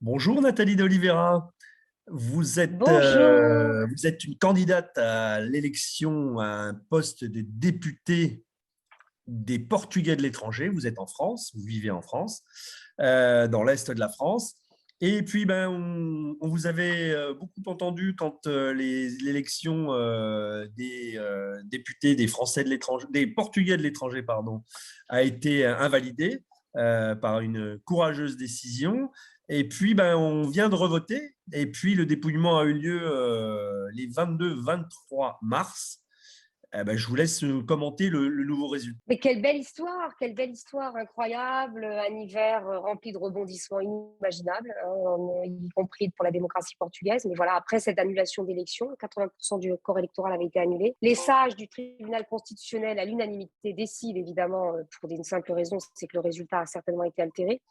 Bonjour Nathalie de Oliveira. Bonjour. Vous êtes une candidate à l'élection à un poste de député des Portugais de l'étranger. Vous êtes en France, vous vivez en France, dans l'Est de la France. Et puis, on vous avait beaucoup entendu quand l'élection des députés des Français de l'étranger, des Portugais de l'étranger, pardon, a été invalidée par une courageuse décision. Et puis, on vient de revoter. Et puis, le dépouillement a eu lieu les 22-23 mars. Je vous laisse commenter le nouveau résultat. Mais quelle belle histoire incroyable, un hiver rempli de rebondissements inimaginables, hein, y compris pour la démocratie portugaise. Mais voilà, après cette annulation d'élection, 80% du corps électoral avait été annulé. Les sages du tribunal constitutionnel, à l'unanimité, décident évidemment, pour une simple raison, c'est que le résultat a certainement été altéré,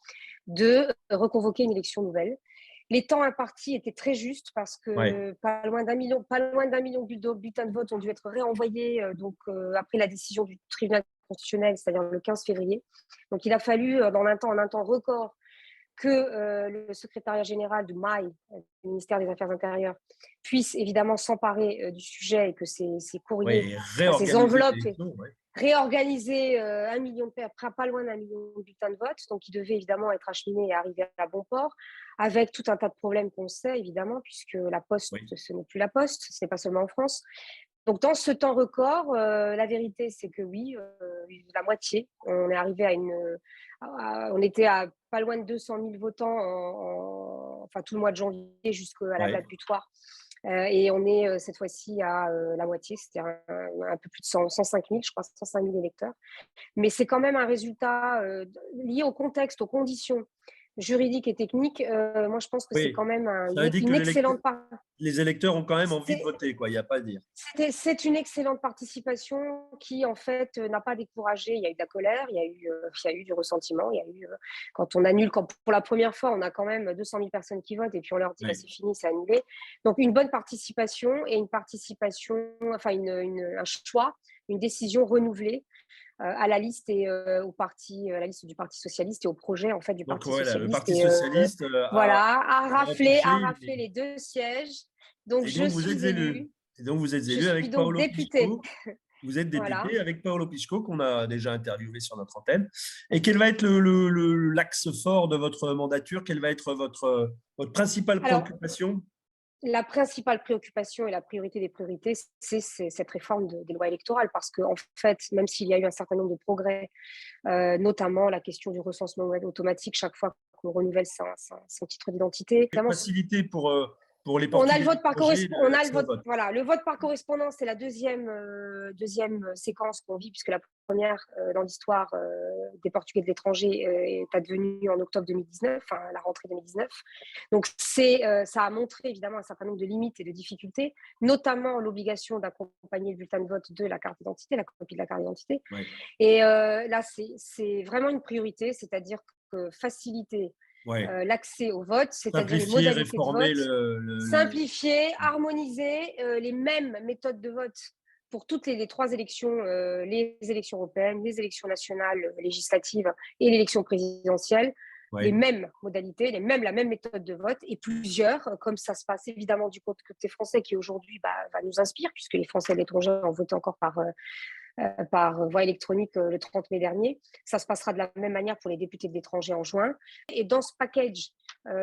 de reconvoquer une élection nouvelle. Les temps impartis étaient très justes parce Ouais. que pas loin d'un million de bulletins de vote ont dû être réenvoyés après la décision du tribunal constitutionnel, c'est-à-dire le 15 février. Donc il a fallu, en un temps record, que le secrétariat général de MAI, du ministère des Affaires intérieures, puisse évidemment s'emparer du sujet et que ces courriers, Ouais, ces réorganiser enveloppes l'élection. Ouais. réorganiser pas loin d'un million de bulletins de vote, donc qui devaient évidemment être acheminés et arriver à bon port, avec tout un tas de problèmes qu'on sait évidemment, puisque la Poste, Oui. ce n'est plus la Poste, ce n'est pas seulement en France. Donc dans ce temps record, la vérité c'est que oui, la moitié, on est arrivé on était à pas loin de 200 000 votants, enfin tout le mois de janvier jusqu'à la Ouais. date butoir. Et on est cette fois-ci à la moitié, c'était un peu plus de 105 000, je crois, 105 000 électeurs. Mais c'est quand même un résultat lié au contexte, aux conditions juridiques et techniques. Moi, je pense que c'est Oui. quand même Ça veut dire que une excellente les électeurs ont quand même envie de voter, quoi. Il n'y a pas à dire. c'est une excellente participation qui, en fait, n'a pas découragé. Il y a eu de la colère, il y a eu du ressentiment. Il y a eu, quand on annule, quand pour la première fois, on a quand même 200 000 personnes qui votent et puis on leur dit bah, Oui. c'est fini, c'est annulé. Donc, une bonne participation et un choix, une décision renouvelée à la liste et au parti, à la liste du Parti socialiste et au projet en fait du Donc, Parti voilà, le socialiste. Parti Et socialiste voilà, a a remporté. raflé les 2 sièges. Donc, Et je donc, vous êtes suis élu. élue. Et donc, vous êtes Je élu suis avec donc Paolo députée. Pisco. Vous êtes Voilà. député avec Paolo Pisco, qu'on a déjà interviewé sur notre antenne. Et quel va être l'axe fort de votre mandature? Quelle va être votre principale Alors, préoccupation? la principale préoccupation et la priorité des priorités, c'est cette réforme des lois électorales. Parce qu'en fait, même s'il y a eu un certain nombre de progrès, notamment la question du recensement automatique chaque fois qu'on renouvelle son titre d'identité, Une évidemment, facilité pour les on a le Portugais de vote par l'étranger, correspondance. On a le l'accès au vote, vote. voilà, le vote par correspondance, c'est la deuxième séquence qu'on vit, puisque la première dans l'histoire des Portugais de l'étranger est advenue en octobre 2019, enfin la rentrée 2019. Donc ça a montré évidemment un certain nombre de limites et de difficultés, notamment l'obligation d'accompagner le bulletin de vote de la carte d'identité, la copie de la carte d'identité. Ouais. Et là, c'est vraiment une priorité, c'est-à-dire que faciliter Ouais. l'accès au vote, c'est-à-dire les Simplifier, modalités de réformer vote, simplifier, harmoniser les mêmes méthodes de vote pour toutes les 3 élections, les élections européennes, les élections nationales législatives et l'élection présidentielle, les Ouais. mêmes modalités, la même méthode de vote et plusieurs, comme ça se passe évidemment du côté français qui aujourd'hui va nous inspire, puisque les Français de l'étranger ont voté encore par voie électronique le 30 mai dernier. Ça se passera de la même manière pour les députés de l'étranger en juin. Et dans ce package,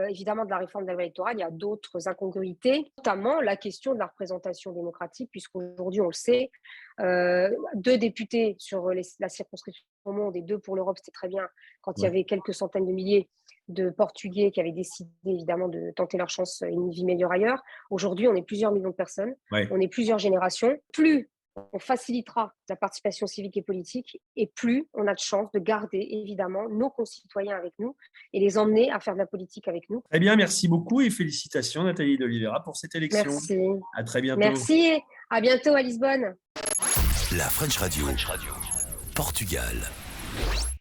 évidemment, de la réforme de la loi électorale, il y a d'autres incongruités, notamment la question de la représentation démocratique, puisqu'aujourd'hui, on le sait, 2 députés sur la circonscription au monde et 2 pour l'Europe, c'était très bien quand il y Ouais. avait quelques centaines de milliers de Portugais qui avaient décidé évidemment de tenter leur chance une vie meilleure ailleurs. Aujourd'hui, on est plusieurs millions de personnes, Ouais. on est plusieurs générations. Plus on facilitera la participation civique et politique et plus on a de chances de garder évidemment nos concitoyens avec nous et les emmener à faire de la politique avec nous. Très bien, merci beaucoup et félicitations Nathalie de Oliveira pour cette élection. Merci. À très bientôt. Merci. À bientôt à Lisbonne. La French Radio. Portugal.